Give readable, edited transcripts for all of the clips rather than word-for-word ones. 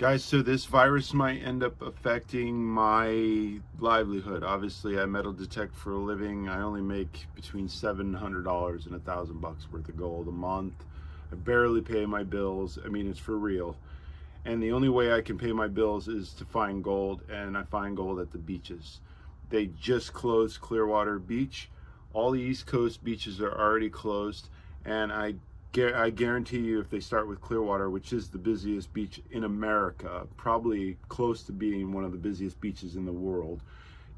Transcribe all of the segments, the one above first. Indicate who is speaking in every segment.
Speaker 1: Guys, so this virus might end up affecting my livelihood. Obviously, I metal detect for a living. I only make between $700 and $1,000 worth of gold a month. I barely pay my bills. I mean, it's for real. And the only way I can pay my bills is to find gold, and I find gold at the beaches. They just closed Clearwater Beach. All the East Coast beaches are already closed, and I guarantee you, if they start with Clearwater, which is the busiest beach in America, probably close to being one of the busiest beaches in the world,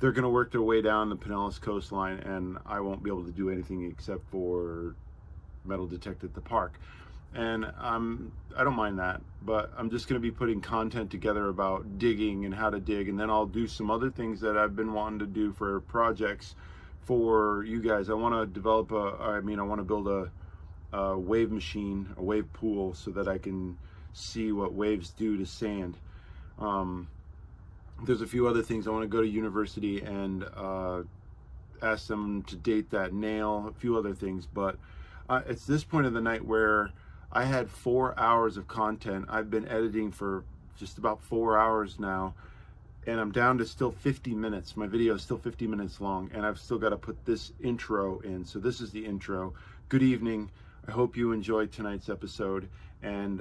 Speaker 1: they're going to work their way down the Pinellas coastline, and I won't be able to do anything except for metal detect at the park. And I don't mind that, but I'm just going to be putting content together about digging and how to dig, and then I'll do some other things that I've been wanting to do for projects for you guys. I want to develop I want to build a wave machine, a wave pool, so that I can see what waves do to sand. There's a few other things. I want to go to university and ask them to date that nail, a few other things, but it's this point of the night where I had 4 hours of content. I've been editing for just about 4 hours now, and I'm down to still 50 minutes. My video is still 50 minutes long, and I've still got to put this intro in. So this is the intro. Good evening. I hope you enjoyed tonight's episode, and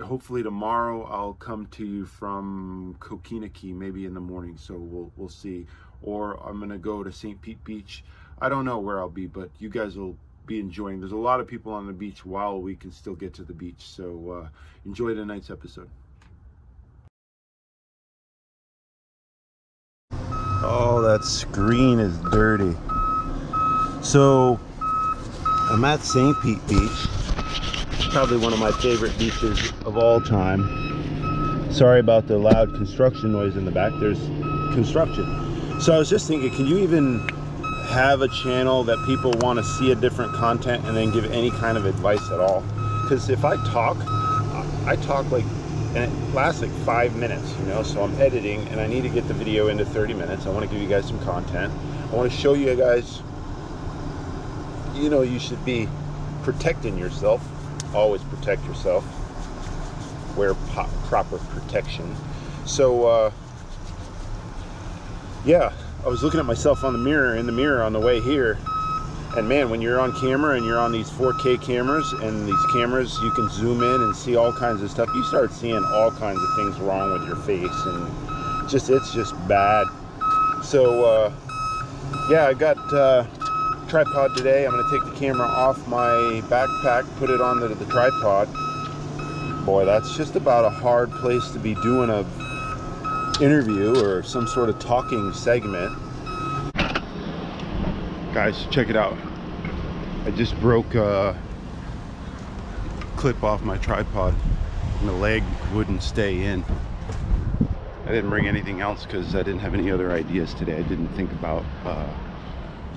Speaker 1: hopefully tomorrow I'll come to you from Coquina Key, maybe in the morning, so we'll see. Or I'm gonna go to St. Pete Beach. I don't know where I'll be, but you guys will be enjoying. There's a lot of people on the beach while we can still get to the beach, so enjoy tonight's episode. Oh, that screen is dirty. So I'm at St. Pete Beach, probably one of my favorite beaches of all time. Sorry about the loud construction noise in the back. There's construction. So I was just thinking, can you even have a channel that people want to see a different content and then give any kind of advice at all? Because if I talk like, and it lasts like 5 minutes, you know, so I'm editing and I need to get the video into 30 minutes. I want to give you guys some content. I want to show you guys, you know, you should be protecting yourself. Always protect yourself. Wear proper protection. So yeah, I was looking at myself in the mirror on the way here, and man, when you're on camera and you're on these 4K cameras, and these cameras you can zoom in and see all kinds of stuff, you start seeing all kinds of things wrong with your face, and it's just bad. So yeah, I got tripod today. I'm going to take the camera off my backpack, put it onto the tripod. Boy, that's just about a hard place to be doing a interview or some sort of talking segment. Guys, check it out. I just broke a clip off my tripod and the leg wouldn't stay in. I didn't bring anything else because I didn't have any other ideas today. I didn't think about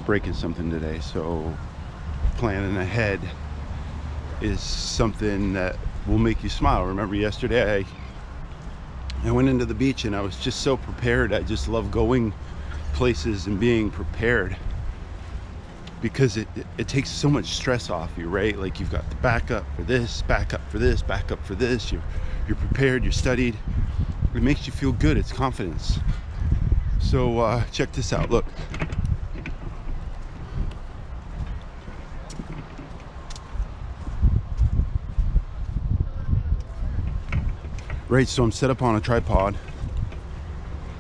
Speaker 1: breaking something today, so planning ahead is something that will make you smile. Remember yesterday I went into the beach and I was just so prepared. I just love going places and being prepared, because it takes so much stress off you, right? Like, you've got the backup for this, backup for this, backup for this. You're prepared, you're studied. It makes you feel good. It's confidence. So check this out. Look. Right, so I'm set up on a tripod,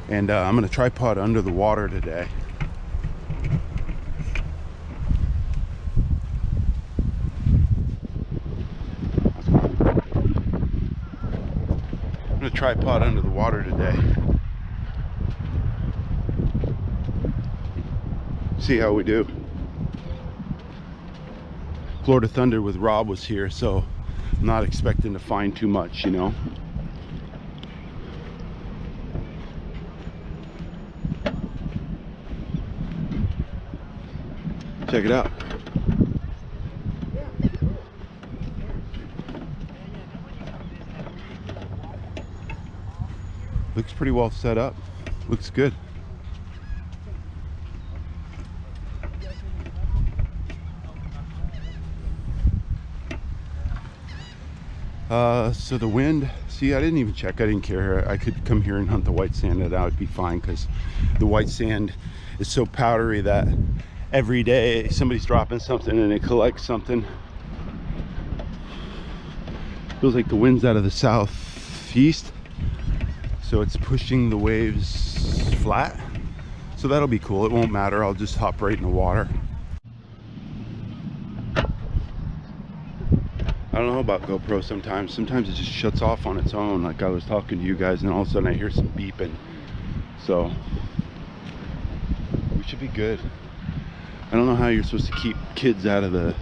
Speaker 1: and I'm gonna tripod under the water today. I'm gonna tripod under the water today. See how we do. Florida Thunder with Rob was here, so I'm not expecting to find too much, you know. Check it out. Looks pretty well set up. Looks good. So the wind See, I didn't even check. I didn't care. I could come here and hunt the white sand and that would be fine, because the white sand is so powdery that every day somebody's dropping something and it collects something. Feels like the wind's out of the southeast, so it's pushing the waves flat. So that'll be cool. It won't matter. I'll just hop right in the water. I don't know about GoPro sometimes. Sometimes it just shuts off on its own. Like I was talking to you guys and all of a sudden I hear some beeping. So we should be good. I don't know how you're supposed to keep kids out of the,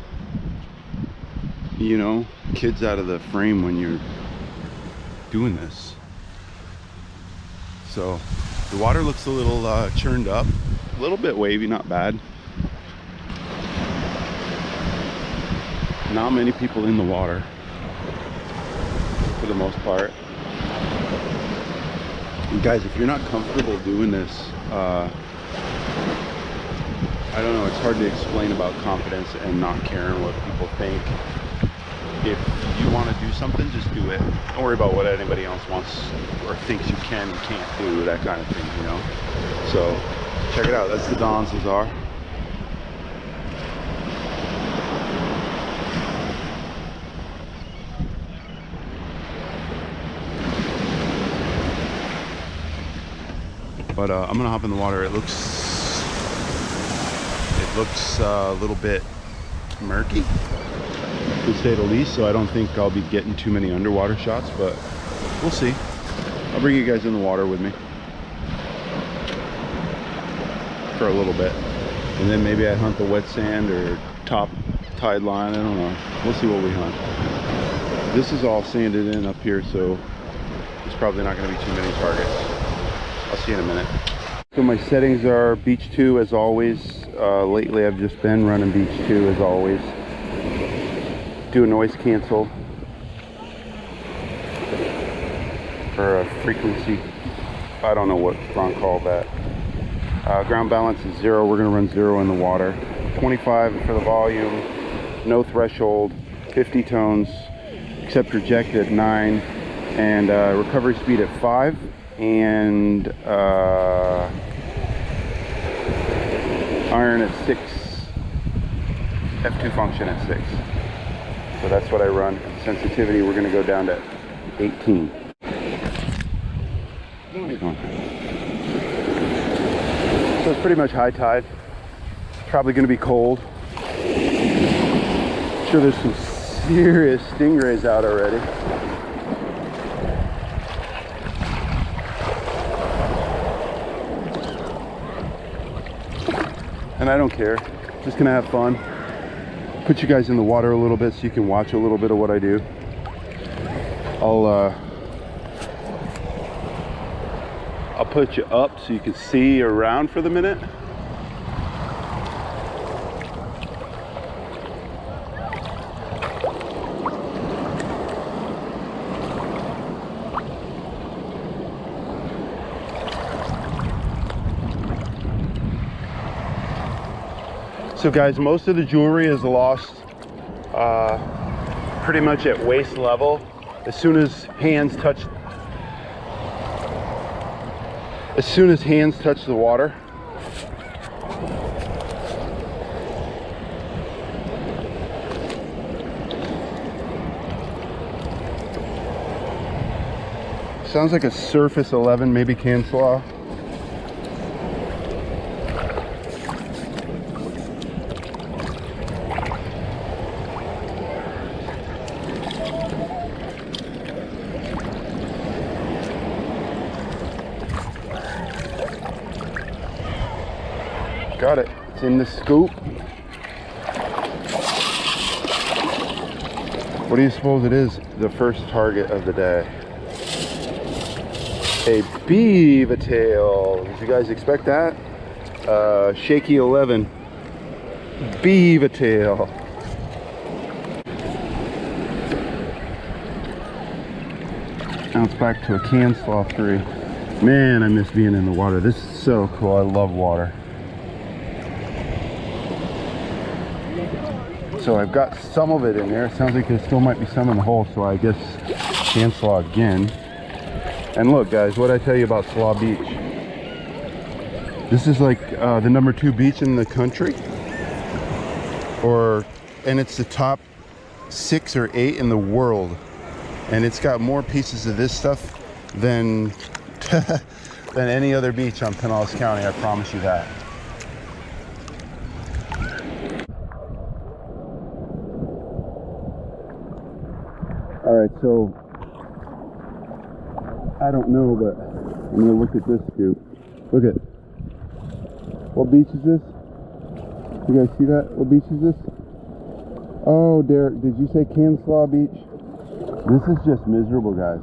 Speaker 1: you know, kids out of the frame when you're doing this. So the water looks a little churned up, a little bit wavy, not bad. Not many people in the water for the most part. And guys, if you're not comfortable doing this, I don't know, it's hard to explain about confidence and not caring what people think. If you want to do something, just do it. Don't worry about what anybody else wants or thinks you can and can't do, that kind of thing, you know. So check it out. That's the Don Cesar. But I'm gonna hop in the water. It looks a little bit murky, to say the least, so I don't think I'll be getting too many underwater shots, but we'll see. I'll bring you guys in the water with me for a little bit, and then maybe I hunt the wet sand or top tide line. I don't know. We'll see what we hunt. This is all sanded in up here, so there's probably not going to be too many targets. I'll see you in a minute. So my settings are beach 2 as always. Lately I've just been running beach 2 as always. Do a noise cancel for a frequency. I don't know what Ron called that. Ground balance is 0. We're going to run 0 in the water. 25 for the volume. No threshold. 50 tones. Except reject at 9. And recovery speed at 5. And iron at 6, F2 function at 6. So that's what I run. Sensitivity, we're going to go down to 18. So it's pretty much high tide. Probably going to be cold. I'm sure there's some serious stingrays out already. And I don't care, just gonna have fun. Put you guys in the water a little bit so you can watch a little bit of what I do. I'll put you up so you can see around for the minute. So guys, most of the jewelry is lost pretty much at waist level. As soon as hands touch the water. Sounds like a Surface 11, maybe Cancel. Got it. It's in the scoop. What do you suppose it is? The first target of the day. A beaver tail. Did you guys expect that? Shaky 11. Beaver tail. Now it's back to a can slaw 3. Man, I miss being in the water. This is so cool. I love water. So I've got some of it in there. It sounds like there still might be some in the hole, so I guess can slaw again. And look guys, what I tell you about Slaw Beach. This is like the #2 beach in the country. And it's the top 6 or 8 in the world. And it's got more pieces of this stuff than than any other beach on Pinellas County, I promise you that. All right, so I don't know, but I'm gonna look at this scoop. Look at, what beach is this? You guys see that? What beach is this? Oh, Derek, did you say Clearwater Beach? This is just miserable, guys.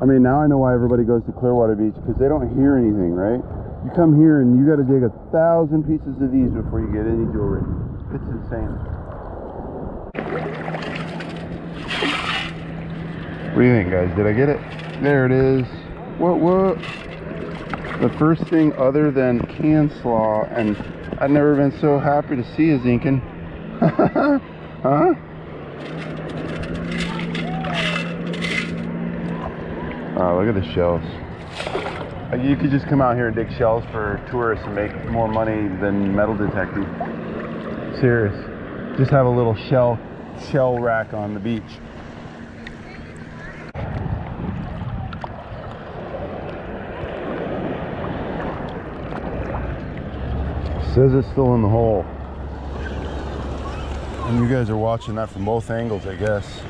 Speaker 1: I mean, now I know why everybody goes to Clearwater Beach, because they don't hear anything, right? You come here and you got to dig 1,000 pieces of these before you get any jewelry. It's insane. What do you think, guys? Did I get it? There it is. What? The first thing other than can slaw, and I've never been so happy to see a zinkin. Huh? Oh, look at the shells. You could just come out here and dig shells for tourists and make more money than metal detecting. Serious. Just have a little shell rack on the beach. Says it's still in the hole. And you guys are watching that from both angles, I guess.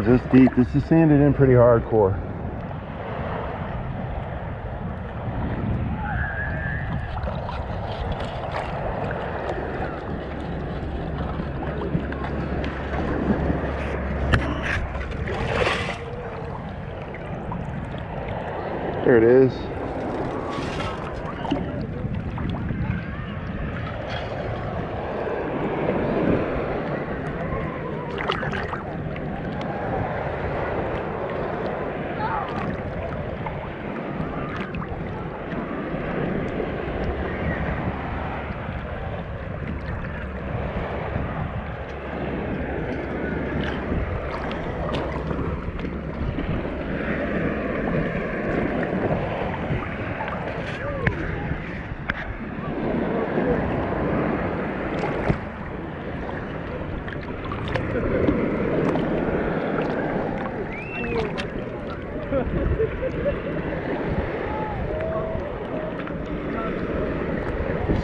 Speaker 1: This deep. This is sanded in pretty hardcore. There it is.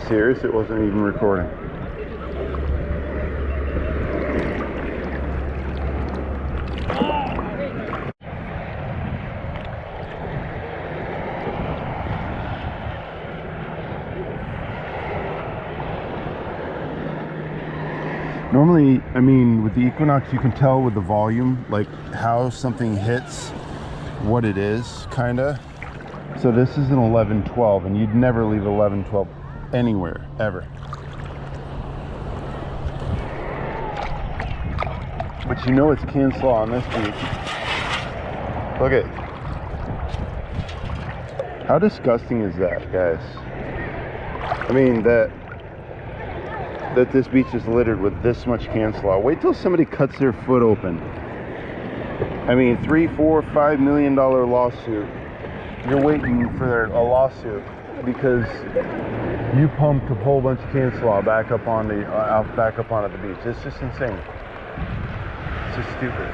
Speaker 1: Serious? It wasn't even recording. Normally, I mean, with the Equinox, you can tell with the volume, like how something hits what it is, kinda. So this is an 11-12, and you'd never leave 11-12 anywhere, ever. But you know it's can slaw on this beach. Look at, how disgusting is that, guys? I mean, that this beach is littered with this much can slaw. Wait till somebody cuts their foot open. I mean, $3, $4, $5 million lawsuit. You're waiting for a lawsuit because you pumped a whole bunch of can slaw back up on the the beach. It's just insane. It's just stupid.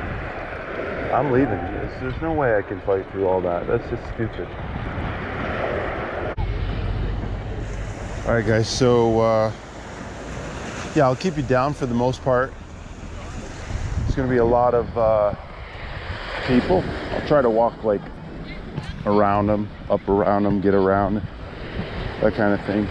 Speaker 1: I'm leaving. There's no way I can fight through all that. That's just stupid. All right, guys. So yeah, I'll keep you down for the most part. It's going to be a lot of people. I'll try to walk like around them, up around them, get around, that kind of thing.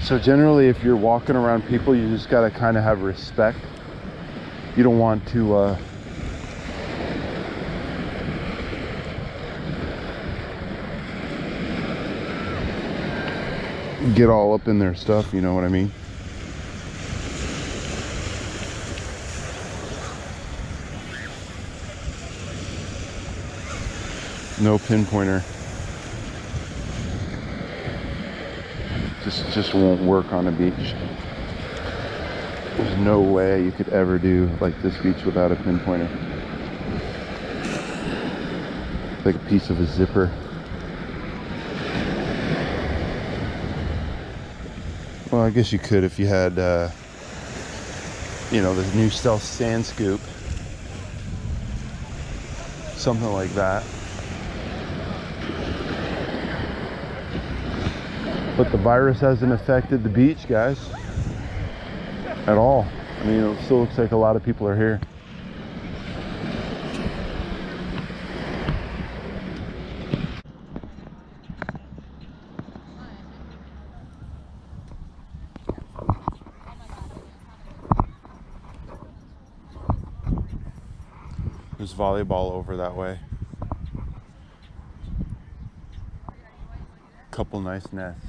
Speaker 1: So generally, if you're walking around people, you just got to kind of have respect. You don't want to get all up in their stuff, you know what I mean? No pinpointer. Just won't work on a beach. There's no way you could ever do like this beach without a pinpointer. Like a piece of a zipper. Well, I guess you could if you had, you know, the new Stealth Sand Scoop. Something like that. But the virus hasn't affected the beach, guys, at all. I mean, it still looks like a lot of people are here. There's volleyball over that way. Couple nice nets.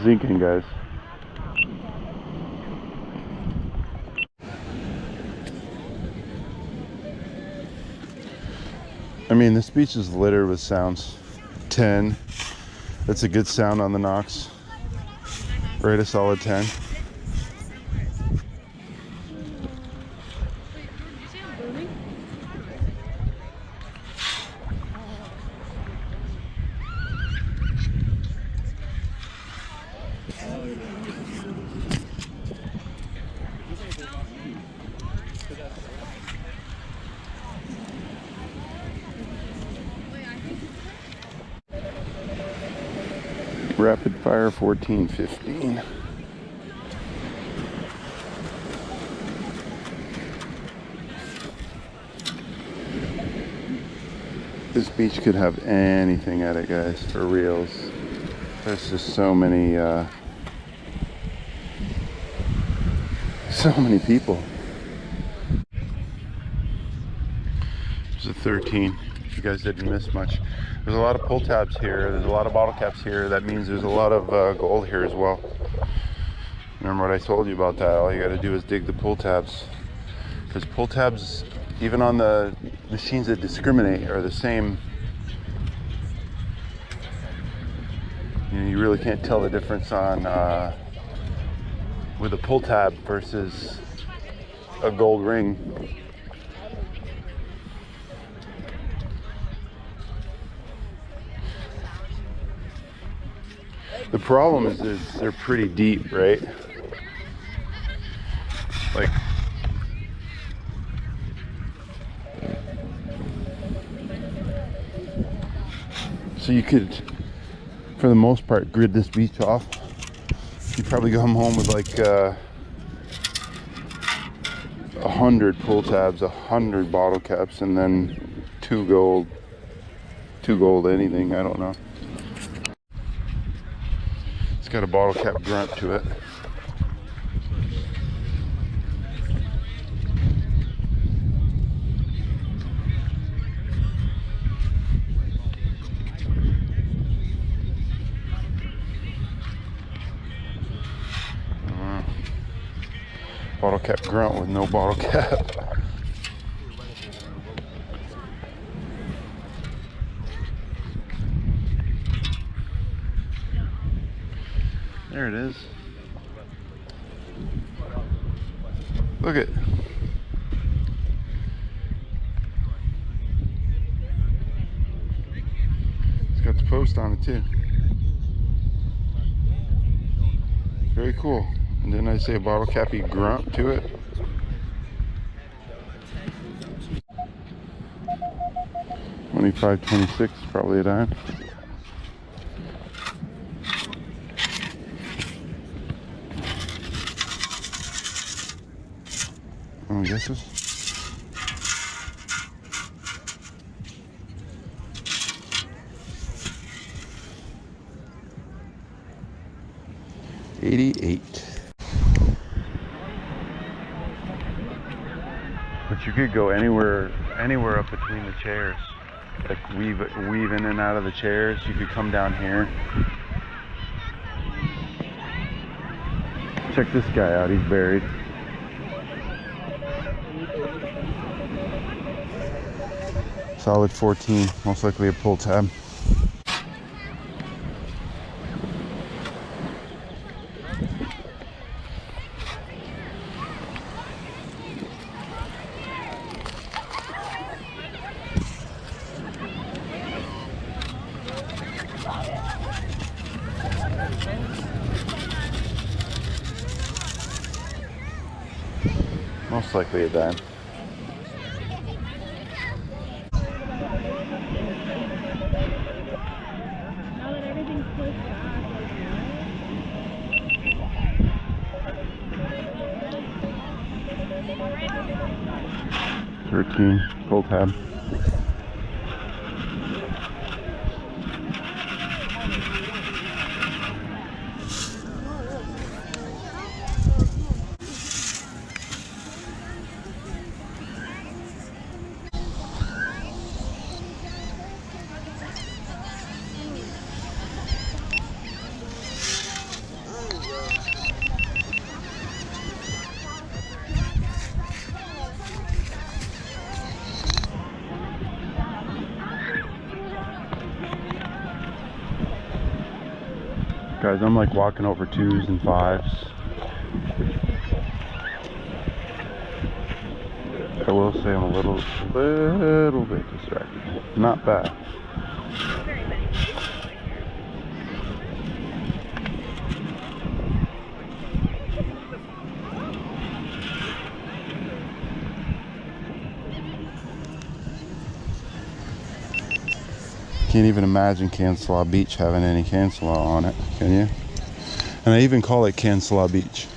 Speaker 1: Zinking, guys. I mean, this beach is littered with sounds. 10. That's a good sound on the Knox. Rate a solid 10. Rapid fire 14, 15. This beach could have anything at it, guys, for reals. There's just so many people. There's a 13. You guys didn't miss much. There's a lot of pull tabs here. There's a lot of bottle caps here. That means there's a lot of gold here as well. Remember what I told you about that? All you got to do is dig the pull tabs, because pull tabs, even on the machines that discriminate, are the same. You know, you really can't tell the difference on with a pull tab versus a gold ring. The problem is they're pretty deep, right? Like, so you could, for the most part, grid this beach off. You probably come home with like 100 pull tabs, 100 bottle caps, and then two gold anything, I don't know. It's got a bottle cap grunt to it. Bottle cap grunt with no bottle cap. There it is. Look at. It's got the post on it too. Very cool. And then I say a bottle cappy grunt to it. $25.26, probably a dime. Oh, guesses. $88. But you could go anywhere up between the chairs. Like weave in and out of the chairs. You could come down here. Check this guy out, he's buried. Solid 14, most likely a pull tab. Most likely a dime.
Speaker 2: Now that everything's pushed back, like
Speaker 1: 13, pull tab. Guys, I'm like walking over 2s and 5s. I will say I'm a little bit distracted. Not bad. Can't even imagine Canslaw Beach having any Canslaw on it, can you? And I even call it Canslaw Beach.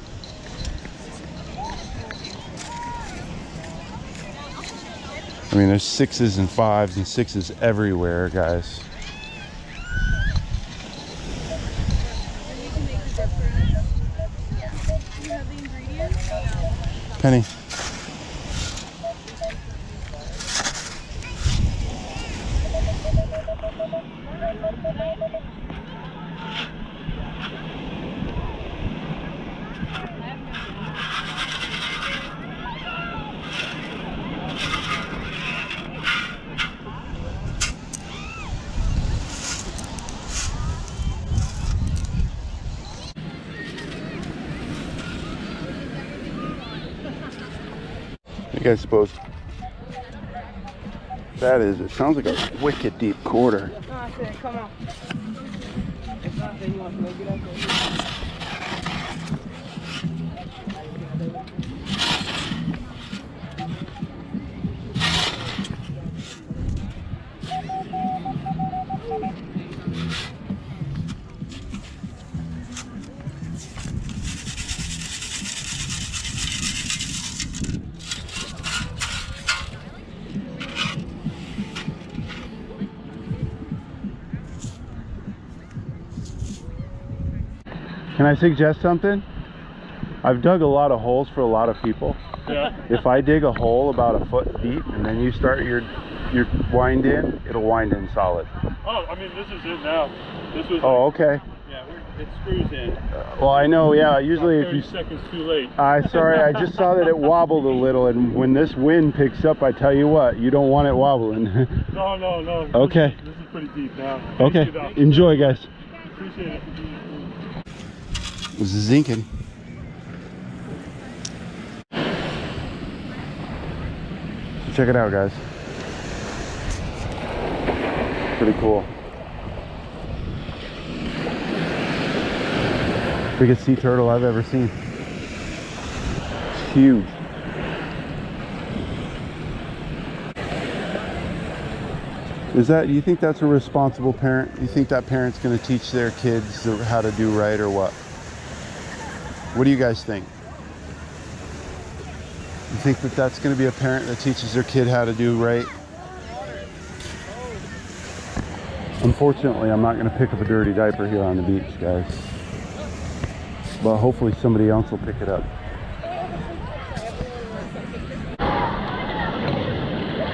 Speaker 1: I mean, there's 6s and 5s and 6s everywhere, guys. Penny. You guys suppose that is? It sounds like a wicked deep quarter.
Speaker 2: come on. If not, then you want to go get up there.
Speaker 1: Can I suggest something? I've dug a lot of holes for a lot of people.
Speaker 3: Yeah.
Speaker 1: If I dig a hole about a foot deep and then you start your wind in, it'll wind in solid.
Speaker 3: Oh, I mean, this is it now. This was.
Speaker 1: Oh, okay.
Speaker 3: Yeah, it screws in.
Speaker 1: Well, I know. Yeah, usually
Speaker 3: About 30
Speaker 1: if you.
Speaker 3: seconds too late.
Speaker 1: Sorry, I just saw that it wobbled a little, and when this wind picks up, I tell you what, you don't want it wobbling.
Speaker 3: No, no, no.
Speaker 1: Okay.
Speaker 3: This is pretty deep now.
Speaker 1: Okay. Enjoy, guys.
Speaker 3: Appreciate it.
Speaker 1: Zinking. Check it out, guys. Pretty cool. Biggest sea turtle I've ever seen. It's huge. Is that, you think that's a responsible parent? You think that parent's going to teach their kids how to do right or what? What do you guys think? You think that that's going to be a parent that teaches their kid how to do right? Unfortunately, I'm not going to pick up a dirty diaper here on the beach, guys. But hopefully somebody else will pick it up.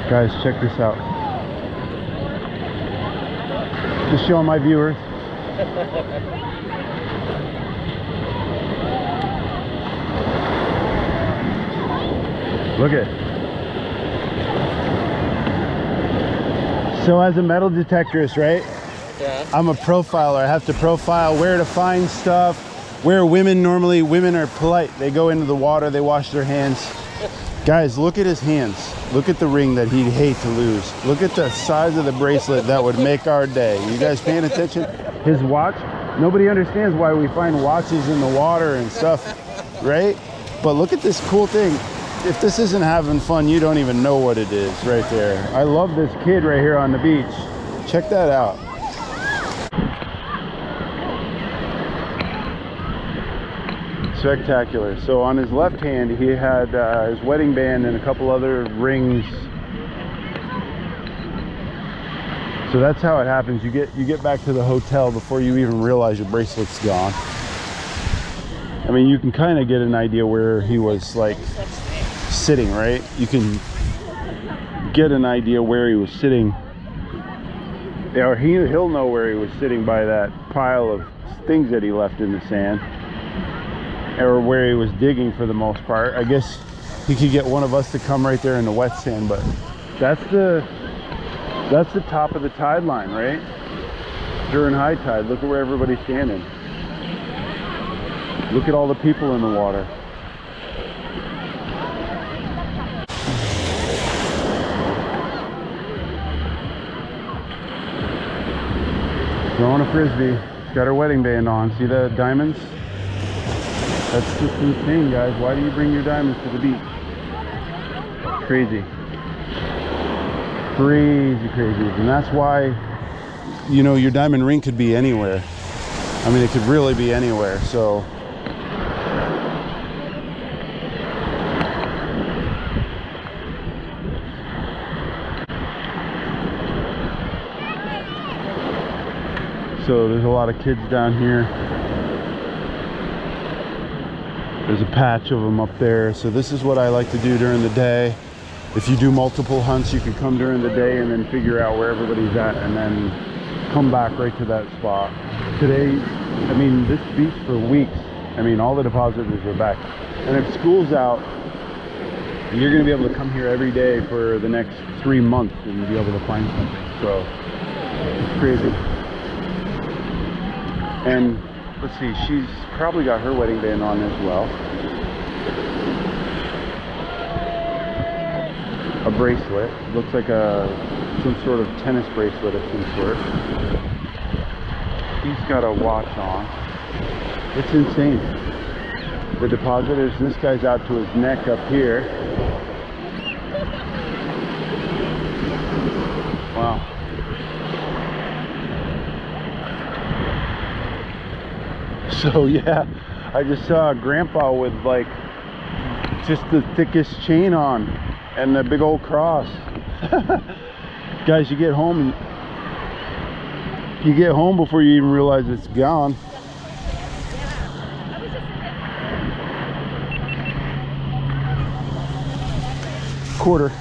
Speaker 1: Guys, check this out. Just showing my viewers. Look at it. So as a metal detectorist, right?
Speaker 2: Yeah.
Speaker 1: I'm a profiler. I have to profile where to find stuff, where women are polite. They go into the water, they wash their hands. Guys, look at his hands. Look at the ring that he'd hate to lose. Look at the size of the bracelet that would make our day. You guys paying attention? His watch, nobody understands why we find watches in the water and stuff, right? But look at this cool thing. If this isn't having fun, you don't even know what it is right there. I love this kid right here on the beach. Check that out. Spectacular. So on his left hand he had his wedding band and a couple other rings. So that's how it happens. You get back to the hotel before you even realize your bracelet's gone. I mean, you can kind of get an idea where he was like sitting, right? You can get an idea where he was sitting. Yeah, or he'll know where he was sitting by that pile of things that he left in the sand, or where he was digging for the most part. I guess he could get one of us to come right there in the wet sand, but that's the top of the tide line, right? During high tide, look at where everybody's standing. Look at all the people in the water. Throwing a frisbee. She's got her wedding band on. See the diamonds? That's just insane, guys. Why do you bring your diamonds to the beach? Crazy. Crazy. And that's why, you know, your diamond ring could be anywhere. I mean, it could really be anywhere. So there's a lot of kids down here. There's a patch of them up there. So this is what I like to do during the day. If you do multiple hunts, you can come during the day and then figure out where everybody's at and then come back right to that spot. Today, I mean, this beach for weeks, I mean, all the depositors are back. And if school's out, you're gonna be able to come here every day for the next 3 months and you'll be able to find something. So it's crazy. And let's see, she's probably got her wedding band on as well. A bracelet, looks like some sort of tennis bracelet of some sort. He's got a watch on. It's insane. The depositors, this guy's out to his neck up here. Wow. So yeah, I just saw a grandpa with like just the thickest chain on and the big old cross. Guys, you get home before you even realize it's gone. Quarter.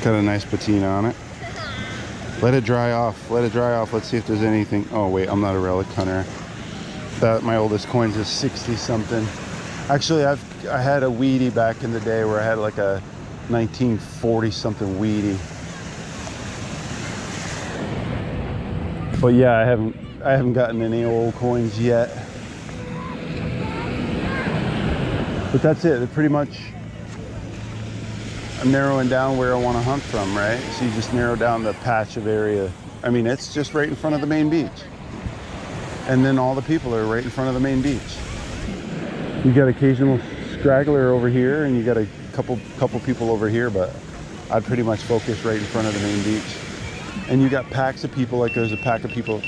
Speaker 1: Got a nice patina on it. Let it dry off. Let it dry off. Let's see if there's anything. Oh wait, I'm not a relic hunter. That my oldest coins is 60 something. Actually, I had a weedy back in the day where I had like a 1940 something weedy. But yeah, I haven't gotten any old coins yet. But that's it. They're pretty much, I'm narrowing down where I want to hunt from, right? So you just narrow down the patch of area. I mean, it's just right in front of the main beach. And then all the people are right in front of the main beach. You got occasional straggler over here, and you got a couple people over here, but I'd pretty much focus right in front of the main beach. And you got packs of people, like there's a pack of people